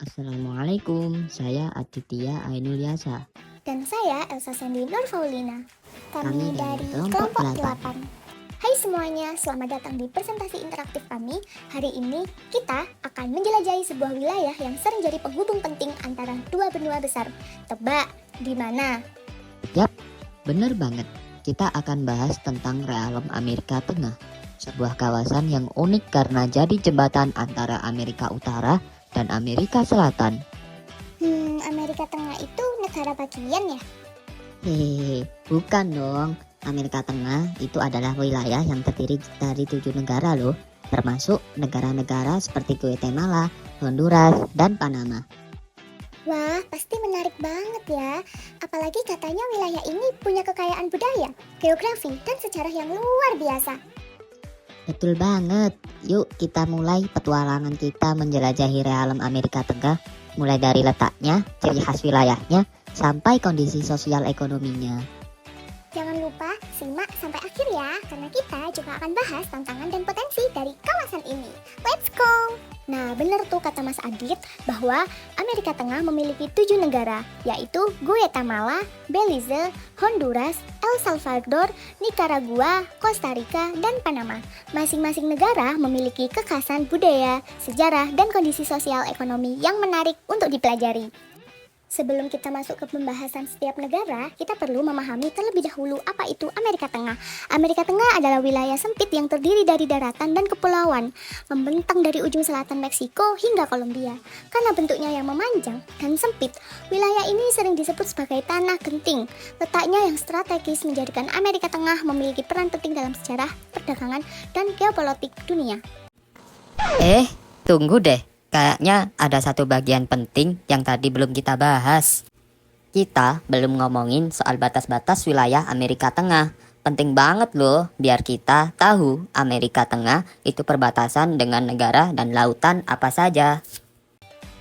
Assalamualaikum, saya Aditya Ainul Yasa. Dan saya Elsa Sandy Nur Faulina. Kami Kami dari dari kelompok kelompok 8. 8. Hai semuanya, selamat datang di presentasi interaktif kami. Hari ini kita akan menjelajahi sebuah wilayah yang sering jadi penghubung penting antara dua benua besar. Tebak, di mana? Yap, bener banget. Kita akan bahas tentang realem Amerika Tengah, sebuah kawasan yang unik karena jadi jembatan antara Amerika Utara dan Amerika Selatan. Amerika Tengah itu negara bagian ya? Hehehe, bukan dong. Amerika Tengah itu adalah wilayah yang terdiri dari 7 negara loh, termasuk negara-negara seperti Guatemala, Honduras, dan Panama. Wah, pasti menarik banget ya. Apalagi katanya wilayah ini punya kekayaan budaya, geografi, dan sejarah yang luar biasa. Betul banget. Yuk kita mulai petualangan kita menjelajahi realem Amerika Tengah, mulai dari letaknya, ciri khas wilayahnya, sampai kondisi sosial ekonominya. Jangan lupa simak sampai akhir ya, karena kita juga akan bahas tantangan dan potensi dari kawasan ini. Let's go! Nah, bener tuh kata Mas Adit bahwa Amerika Tengah memiliki 7 negara, yaitu Guatemala, Belize, Honduras, El Salvador, Nicaragua, Costa Rica, dan Panama. Masing-masing negara memiliki kekhasan budaya, sejarah, dan kondisi sosial ekonomi yang menarik untuk dipelajari. Sebelum kita masuk ke pembahasan setiap negara, kita perlu memahami terlebih dahulu apa itu Amerika Tengah. Amerika Tengah adalah wilayah sempit yang terdiri dari daratan dan kepulauan, membentang dari ujung selatan Meksiko hingga Kolombia. Karena bentuknya yang memanjang dan sempit, wilayah ini sering disebut sebagai tanah genting. Letaknya yang strategis menjadikan Amerika Tengah memiliki peran penting dalam sejarah, perdagangan, dan geopolitik dunia. Tunggu deh. Kayaknya ada satu bagian penting yang tadi belum kita bahas. Kita belum ngomongin soal batas-batas wilayah Amerika Tengah. Penting banget loh biar kita tahu Amerika Tengah itu perbatasan dengan negara dan lautan apa saja.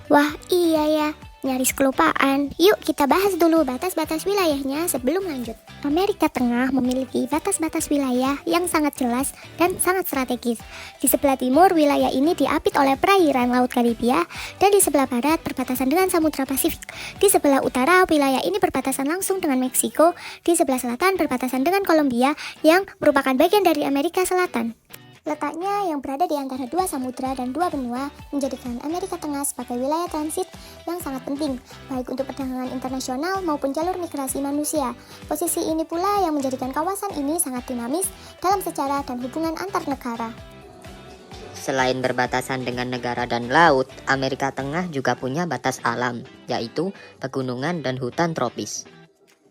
Wah, iya ya, nyaris kelupaan. Yuk kita bahas dulu batas-batas wilayahnya sebelum lanjut. Amerika Tengah memiliki batas-batas wilayah yang sangat jelas dan sangat strategis. Di sebelah timur, wilayah ini diapit oleh perairan Laut Karibia, dan di sebelah barat berbatasan dengan Samudra Pasifik. Di sebelah utara, wilayah ini berbatasan langsung dengan Meksiko. Di sebelah selatan berbatasan dengan Kolombia yang merupakan bagian dari Amerika Selatan. Letaknya yang berada di antara dua samudra dan dua benua menjadikan Amerika Tengah sebagai wilayah transit yang sangat penting, baik untuk perdagangan internasional maupun jalur migrasi manusia. Posisi ini pula yang menjadikan kawasan ini sangat dinamis dalam sejarah dan hubungan antar negara. Selain berbatasan dengan negara dan laut, Amerika Tengah juga punya batas alam, yaitu pegunungan dan hutan tropis.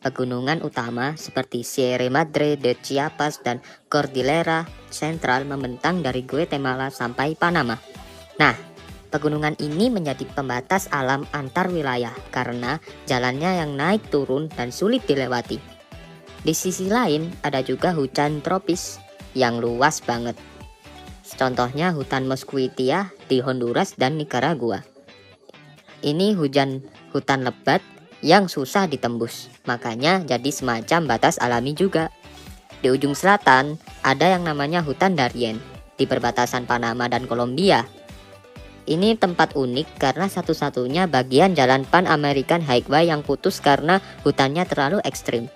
Pegunungan utama seperti Sierra Madre de Chiapas dan Cordillera Central membentang dari Guatemala sampai Panama. Nah, pegunungan ini menjadi pembatas alam antar wilayah karena jalannya yang naik turun dan sulit dilewati. Di sisi lain, ada juga hutan tropis yang luas banget. Contohnya hutan Mosquitia di Honduras dan Nicaragua. Ini hutan lebat yang susah ditembus, makanya jadi semacam batas alami juga. Di ujung selatan ada yang namanya hutan Darien di perbatasan Panama dan Kolombia. Ini tempat unik karena satu-satunya bagian jalan Pan American Highway yang putus karena hutannya terlalu ekstrim.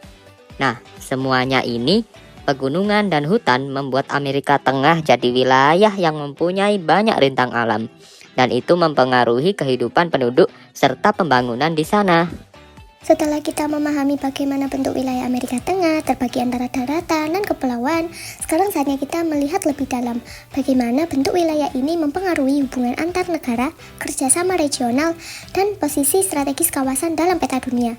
Nah, semuanya ini, pegunungan dan hutan, membuat Amerika Tengah jadi wilayah yang mempunyai banyak rintang alam, dan itu mempengaruhi kehidupan penduduk serta pembangunan di sana. Setelah kita memahami bagaimana bentuk wilayah Amerika Tengah terbagi antara daratan dan kepulauan, sekarang saatnya kita melihat lebih dalam bagaimana bentuk wilayah ini mempengaruhi hubungan antar negara, kerjasama regional, dan posisi strategis kawasan dalam peta dunia.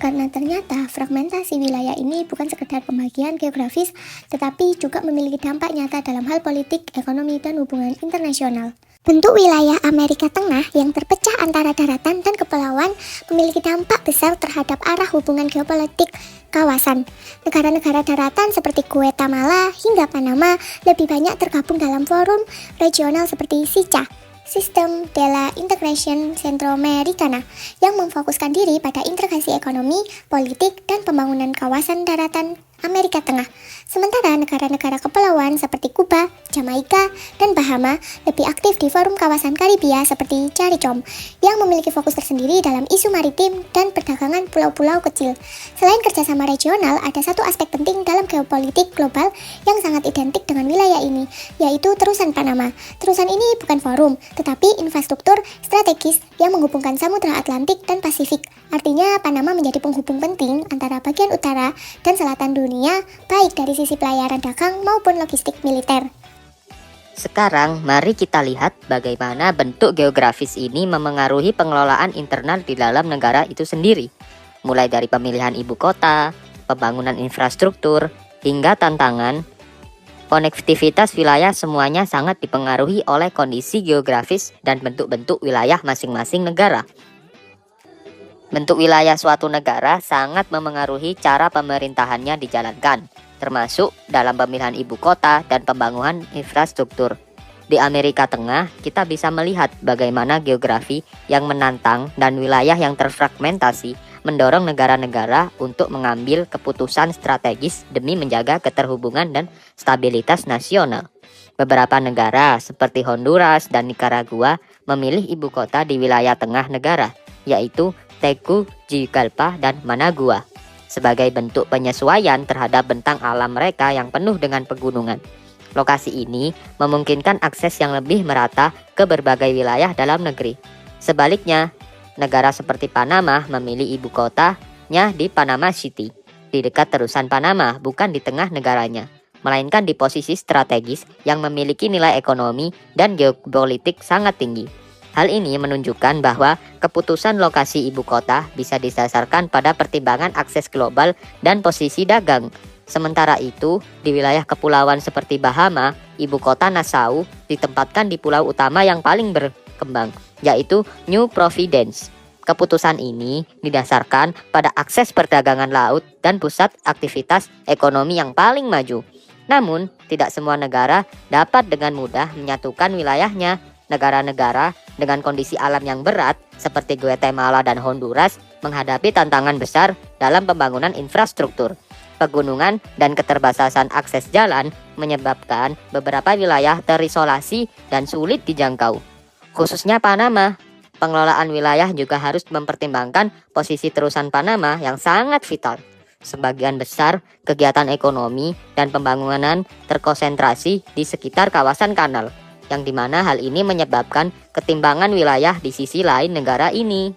Karena ternyata fragmentasi wilayah ini bukan sekedar pembagian geografis, tetapi juga memiliki dampak nyata dalam hal politik, ekonomi, dan hubungan internasional. Bentuk wilayah Amerika Tengah yang terpecah antara daratan dan kepulauan memiliki dampak besar terhadap arah hubungan geopolitik kawasan. Negara-negara daratan seperti Guatemala hingga Panama lebih banyak tergabung dalam forum regional seperti SICA, Sistem de la Integration Centroamericana, yang memfokuskan diri pada integrasi ekonomi, politik, dan pembangunan kawasan daratan Amerika Tengah. Sementara negara-negara kepulauan seperti Kuba, Jamaika, dan Bahama lebih aktif di forum kawasan Karibia seperti CARICOM yang memiliki fokus tersendiri dalam isu maritim dan perdagangan pulau-pulau kecil. Selain kerjasama regional, ada satu aspek penting dalam geopolitik global yang sangat identik dengan wilayah ini, yaitu terusan Panama. Terusan ini bukan forum, tetapi infrastruktur strategis yang menghubungkan Samudra Atlantik dan Pasifik. Artinya, Panama menjadi penghubung penting antara bagian utara dan selatan dunia, baik dari sisi pelayaran dagang maupun logistik militer. Sekarang, mari kita lihat bagaimana bentuk geografis ini memengaruhi pengelolaan internal di dalam negara itu sendiri. Mulai dari pemilihan ibu kota, pembangunan infrastruktur, hingga tantangan, konektivitas wilayah semuanya sangat dipengaruhi oleh kondisi geografis dan bentuk-bentuk wilayah masing-masing negara. Bentuk wilayah suatu negara sangat memengaruhi cara pemerintahannya dijalankan, termasuk dalam pemilihan ibu kota dan pembangunan infrastruktur. Di Amerika Tengah, kita bisa melihat bagaimana geografi yang menantang dan wilayah yang terfragmentasi mendorong negara-negara untuk mengambil keputusan strategis demi menjaga keterhubungan dan stabilitas nasional. Beberapa negara seperti Honduras dan Nicaragua memilih ibu kota di wilayah tengah negara, yaitu Tegucigalpa dan Managua, sebagai bentuk penyesuaian terhadap bentang alam mereka yang penuh dengan pegunungan. Lokasi ini memungkinkan akses yang lebih merata ke berbagai wilayah dalam negeri. Sebaliknya, negara seperti Panama memilih ibu kotanya di Panama City, di dekat terusan Panama, bukan di tengah negaranya, melainkan di posisi strategis yang memiliki nilai ekonomi dan geopolitik sangat tinggi. Hal ini menunjukkan bahwa keputusan lokasi ibu kota bisa didasarkan pada pertimbangan akses global dan posisi dagang. Sementara itu, di wilayah kepulauan seperti Bahama, ibu kota Nassau ditempatkan di pulau utama yang paling berkembang, yaitu New Providence. Keputusan ini didasarkan pada akses perdagangan laut dan pusat aktivitas ekonomi yang paling maju. Namun, tidak semua negara dapat dengan mudah menyatukan wilayahnya. Negara-negara dengan kondisi alam yang berat seperti Guatemala dan Honduras menghadapi tantangan besar dalam pembangunan infrastruktur. Pegunungan dan keterbatasan akses jalan menyebabkan beberapa wilayah terisolasi dan sulit dijangkau. Khususnya Panama, pengelolaan wilayah juga harus mempertimbangkan posisi terusan Panama yang sangat vital. Sebagian besar kegiatan ekonomi dan pembangunan terkonsentrasi di sekitar kawasan kanal, yang dimana hal ini menyebabkan ketimbangan wilayah di sisi lain negara ini.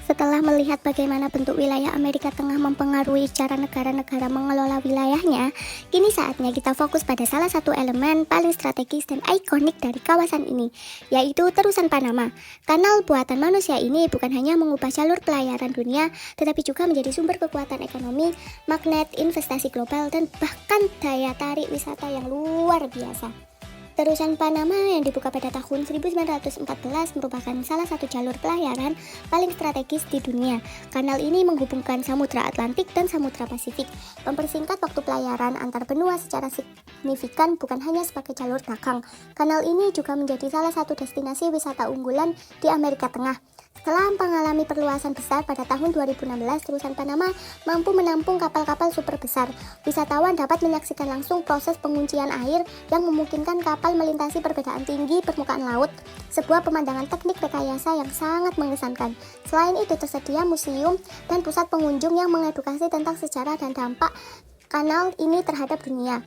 Setelah melihat bagaimana bentuk wilayah Amerika Tengah mempengaruhi cara negara-negara mengelola wilayahnya, kini saatnya kita fokus pada salah satu elemen paling strategis dan ikonik dari kawasan ini, yaitu terusan Panama. Kanal buatan manusia ini bukan hanya mengubah jalur pelayaran dunia, tetapi juga menjadi sumber kekuatan ekonomi, magnet investasi global, dan bahkan daya tarik wisata yang luar biasa. Terusan Panama yang dibuka pada tahun 1914 merupakan salah satu jalur pelayaran paling strategis di dunia. Kanal ini menghubungkan Samudra Atlantik dan Samudra Pasifik, mempersingkat waktu pelayaran antar benua secara signifikan bukan hanya sebagai jalur dagang. Kanal ini juga menjadi salah satu destinasi wisata unggulan di Amerika Tengah. Setelah mengalami perluasan besar pada tahun 2016, terusan Panama mampu menampung kapal-kapal super besar. Wisatawan dapat menyaksikan langsung proses penguncian air yang memungkinkan kapal melintasi perbedaan tinggi permukaan laut, sebuah pemandangan teknik rekayasa yang sangat mengesankan. Selain itu, tersedia museum dan pusat pengunjung yang mengedukasi tentang sejarah dan dampak kanal ini terhadap dunia.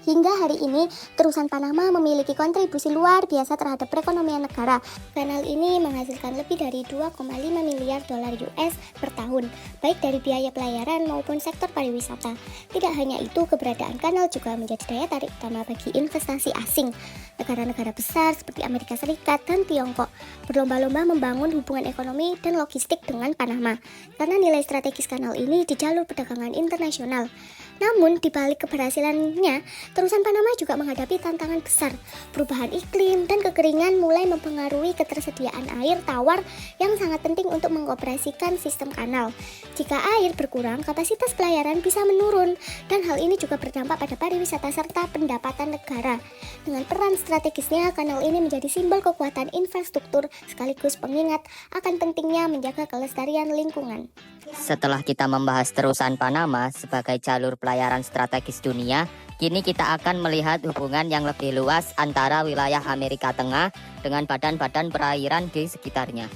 Hingga hari ini, terusan Panama memiliki kontribusi luar biasa terhadap perekonomian negara. Kanal ini menghasilkan lebih dari 2,5 miliar dolar US per tahun, baik dari biaya pelayaran maupun sektor pariwisata. Tidak hanya itu, keberadaan kanal juga menjadi daya tarik utama bagi investasi asing. Negara-negara besar seperti Amerika Serikat dan Tiongkok berlomba-lomba membangun hubungan ekonomi dan logistik dengan Panama, karena nilai strategis kanal ini di jalur perdagangan internasional. Namun, di balik keberhasilannya, terusan Panama juga menghadapi tantangan besar. Perubahan iklim dan kekeringan mulai mempengaruhi ketersediaan air tawar yang sangat penting untuk mengoperasikan sistem kanal. Jika air berkurang, kapasitas pelayaran bisa menurun, dan hal ini juga berdampak pada pariwisata serta pendapatan negara. Dengan peran strategisnya, kanal ini menjadi simbol kekuatan infrastruktur sekaligus pengingat akan pentingnya menjaga kelestarian lingkungan. Setelah kita membahas terusan Panama sebagai jalur pelayaran strategis dunia, kini kita akan melihat hubungan yang lebih luas antara wilayah Amerika Tengah dengan badan-badan perairan di sekitarnya.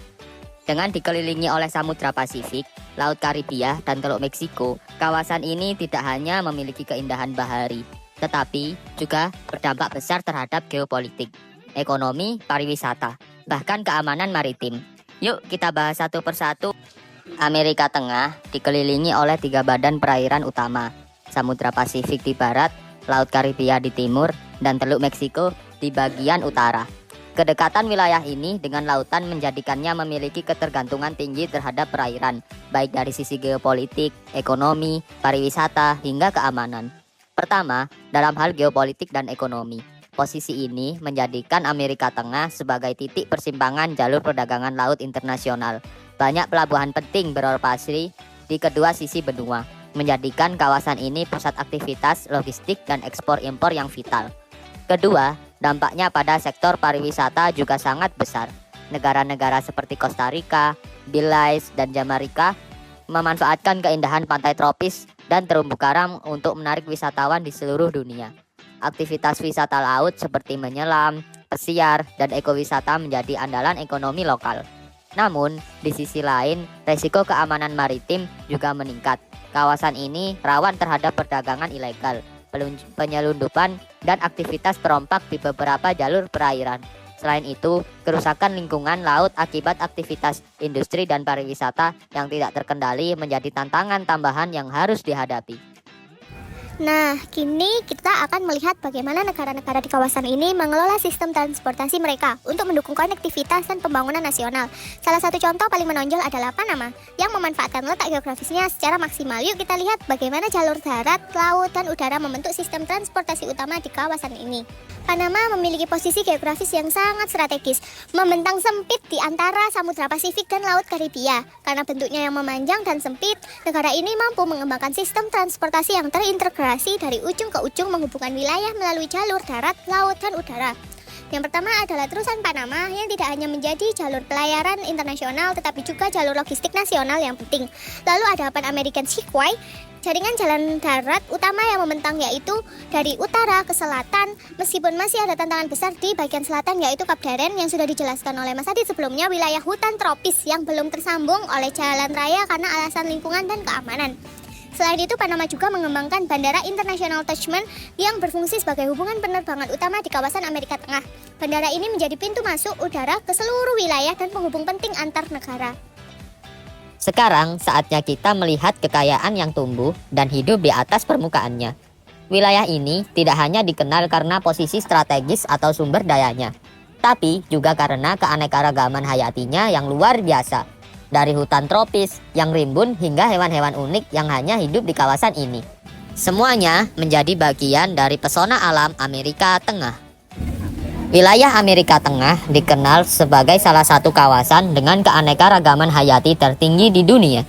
Dengan dikelilingi oleh Samudra Pasifik, Laut Karibia, dan Teluk Meksiko, kawasan ini tidak hanya memiliki keindahan bahari, tetapi juga berdampak besar terhadap geopolitik, ekonomi, pariwisata, bahkan keamanan maritim. Yuk kita bahas satu persatu. Amerika Tengah dikelilingi oleh 3 badan perairan utama, Samudra Pasifik di barat, Laut Karibia di timur, dan Teluk Meksiko di bagian utara. Kedekatan wilayah ini dengan lautan menjadikannya memiliki ketergantungan tinggi terhadap perairan, baik dari sisi geopolitik, ekonomi, pariwisata, hingga keamanan. Pertama, dalam hal geopolitik dan ekonomi, posisi ini menjadikan Amerika Tengah sebagai titik persimpangan jalur perdagangan laut internasional. Banyak pelabuhan penting beroperasi di kedua sisi benua, menjadikan kawasan ini pusat aktivitas logistik dan ekspor-impor yang vital. Kedua, dampaknya pada sektor pariwisata juga sangat besar. Negara-negara seperti Costa Rica, Belize, dan Jamaika memanfaatkan keindahan pantai tropis dan terumbu karang untuk menarik wisatawan di seluruh dunia. Aktivitas wisata laut seperti menyelam, pesiar, dan ekowisata menjadi andalan ekonomi lokal. Namun, di sisi lain, resiko keamanan maritim juga meningkat. Kawasan ini rawan terhadap perdagangan ilegal, penyelundupan, dan aktivitas perompak di beberapa jalur perairan. Selain itu, kerusakan lingkungan laut akibat aktivitas industri dan pariwisata yang tidak terkendali menjadi tantangan tambahan yang harus dihadapi. Nah, kini kita akan melihat bagaimana negara-negara di kawasan ini mengelola sistem transportasi mereka untuk mendukung konektivitas dan pembangunan nasional. Salah satu contoh paling menonjol adalah Panama, yang memanfaatkan letak geografisnya secara maksimal. Yuk kita lihat bagaimana jalur darat, laut, dan udara membentuk sistem transportasi utama di kawasan ini. Panama memiliki posisi geografis yang sangat strategis, membentang sempit di antara Samudra Pasifik dan Laut Karibia. Karena bentuknya yang memanjang dan sempit, negara ini mampu mengembangkan sistem transportasi yang terintegrasi dari ujung ke ujung menghubungkan wilayah melalui jalur darat, laut, dan udara. Yang pertama adalah terusan Panama yang tidak hanya menjadi jalur pelayaran internasional tetapi juga jalur logistik nasional yang penting. Lalu ada Pan American Seaway, jaringan jalan darat utama yang membentang yaitu dari utara ke selatan, meskipun masih ada tantangan besar di bagian selatan yaitu Kap Darren yang sudah dijelaskan oleh Mas Adi sebelumnya, wilayah hutan tropis yang belum tersambung oleh jalan raya karena alasan lingkungan dan keamanan. Selain itu, Panama juga mengembangkan Bandara Internasional Tushman yang berfungsi sebagai hubungan penerbangan utama di kawasan Amerika Tengah. Bandara ini menjadi pintu masuk udara ke seluruh wilayah dan penghubung penting antar negara. Sekarang saatnya kita melihat kekayaan yang tumbuh dan hidup di atas permukaannya. Wilayah ini tidak hanya dikenal karena posisi strategis atau sumber dayanya, tapi juga karena keanekaragaman hayatinya yang luar biasa. Dari hutan tropis yang rimbun hingga hewan-hewan unik yang hanya hidup di kawasan ini. Semuanya menjadi bagian dari pesona alam Amerika Tengah. Wilayah Amerika Tengah dikenal sebagai salah satu kawasan dengan keanekaragaman hayati tertinggi di dunia.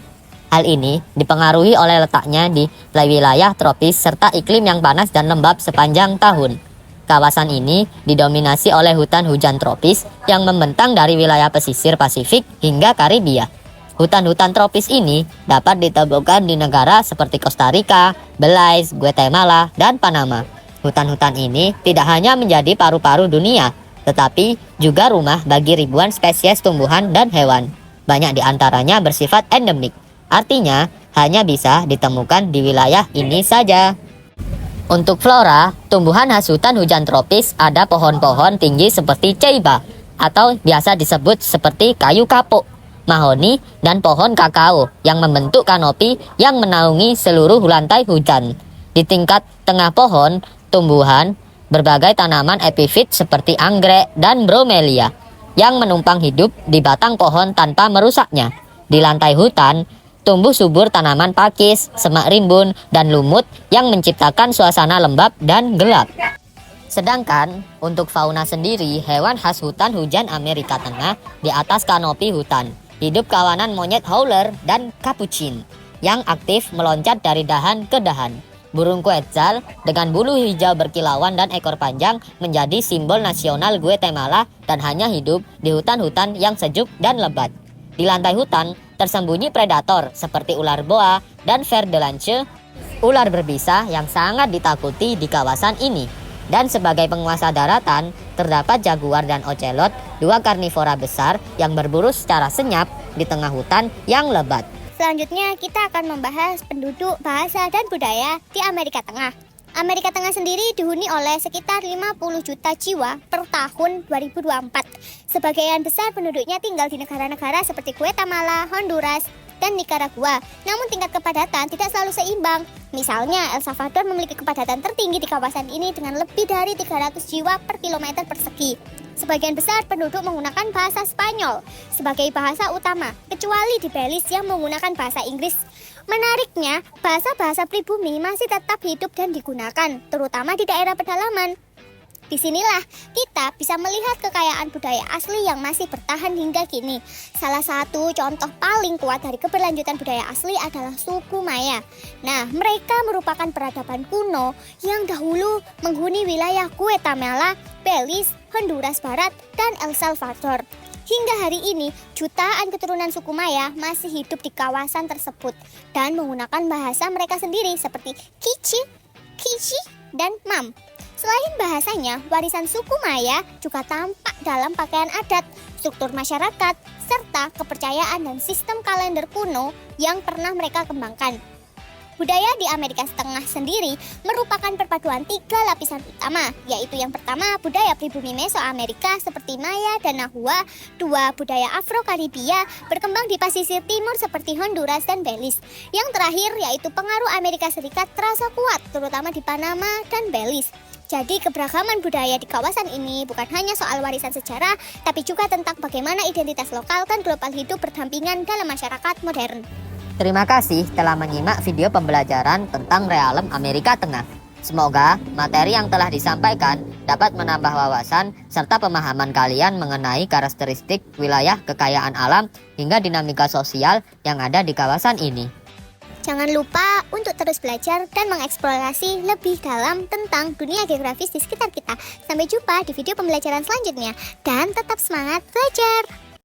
Hal ini dipengaruhi oleh letaknya di wilayah tropis serta iklim yang panas dan lembab sepanjang tahun. Kawasan ini didominasi oleh hutan hujan tropis yang membentang dari wilayah pesisir Pasifik hingga Karibia. Hutan-hutan tropis ini dapat ditemukan di negara seperti Costa Rica, Belize, Guatemala, dan Panama. Hutan-hutan ini tidak hanya menjadi paru-paru dunia, tetapi juga rumah bagi ribuan spesies tumbuhan dan hewan. Banyak di antaranya bersifat endemik, artinya hanya bisa ditemukan di wilayah ini saja. Untuk flora, tumbuhan khas hutan hujan tropis ada pohon-pohon tinggi seperti ceiba atau biasa disebut seperti kayu kapuk, mahoni, dan pohon kakao yang membentuk kanopi yang menaungi seluruh lantai hujan. Di tingkat tengah pohon, tumbuhan berbagai tanaman epifit seperti anggrek dan bromelia yang menumpang hidup di batang pohon tanpa merusaknya. Di lantai hutan, tumbuh subur tanaman pakis, semak rimbun, dan lumut yang menciptakan suasana lembab dan gelap. Sedangkan untuk fauna sendiri, hewan khas hutan hujan Amerika Tengah di atas kanopi hutan, hidup kawanan monyet howler dan capuchin yang aktif meloncat dari dahan ke dahan. Burung quetzal dengan bulu hijau berkilauan dan ekor panjang menjadi simbol nasional Guatemala dan hanya hidup di hutan-hutan yang sejuk dan lebat. Di lantai hutan, tersembunyi predator seperti ular boa dan ver de lance, ular berbisa yang sangat ditakuti di kawasan ini. Dan sebagai penguasa daratan, terdapat jaguar dan ocelot, dua karnivora besar yang berburu secara senyap di tengah hutan yang lebat. Selanjutnya kita akan membahas penduduk, bahasa, dan budaya di Amerika Tengah. Amerika Tengah sendiri dihuni oleh sekitar 50 juta jiwa per tahun 2024. Sebagian besar penduduknya tinggal di negara-negara seperti Guatemala, Honduras, dan Nicaragua. Namun tingkat kepadatan tidak selalu seimbang. Misalnya, El Salvador memiliki kepadatan tertinggi di kawasan ini dengan lebih dari 300 jiwa per kilometer persegi. Sebagian besar penduduk menggunakan bahasa Spanyol sebagai bahasa utama, kecuali di Belize yang menggunakan bahasa Inggris. Menariknya, bahasa-bahasa pribumi masih tetap hidup dan digunakan, terutama di daerah pedalaman. Disinilah kita bisa melihat kekayaan budaya asli yang masih bertahan hingga kini. Salah satu contoh paling kuat dari keberlanjutan budaya asli adalah suku Maya. Nah, mereka merupakan peradaban kuno yang dahulu menghuni wilayah Guatemala, Belize, Honduras Barat, dan El Salvador. Hingga hari ini, jutaan keturunan suku Maya masih hidup di kawasan tersebut dan menggunakan bahasa mereka sendiri seperti Kichi, Kichi, dan Mam. Selain bahasanya, warisan suku Maya juga tampak dalam pakaian adat, struktur masyarakat, serta kepercayaan dan sistem kalender kuno yang pernah mereka kembangkan. Budaya di Amerika Tengah sendiri merupakan perpaduan 3 lapisan utama, yaitu yang pertama budaya pribumi Mesoamerika seperti Maya dan Nahua, 2 budaya Afro-Karibia berkembang di pesisir timur seperti Honduras dan Belize. Yang terakhir yaitu pengaruh Amerika Serikat terasa kuat, terutama di Panama dan Belize. Jadi keberagaman budaya di kawasan ini bukan hanya soal warisan sejarah, tapi juga tentang bagaimana identitas lokal dan global hidup berdampingan dalam masyarakat modern. Terima kasih telah menyimak video pembelajaran tentang realem Amerika Tengah. Semoga materi yang telah disampaikan dapat menambah wawasan serta pemahaman kalian mengenai karakteristik wilayah kekayaan alam hingga dinamika sosial yang ada di kawasan ini. Jangan lupa untuk terus belajar dan mengeksplorasi lebih dalam tentang dunia geografis di sekitar kita. Sampai jumpa di video pembelajaran selanjutnya dan tetap semangat belajar!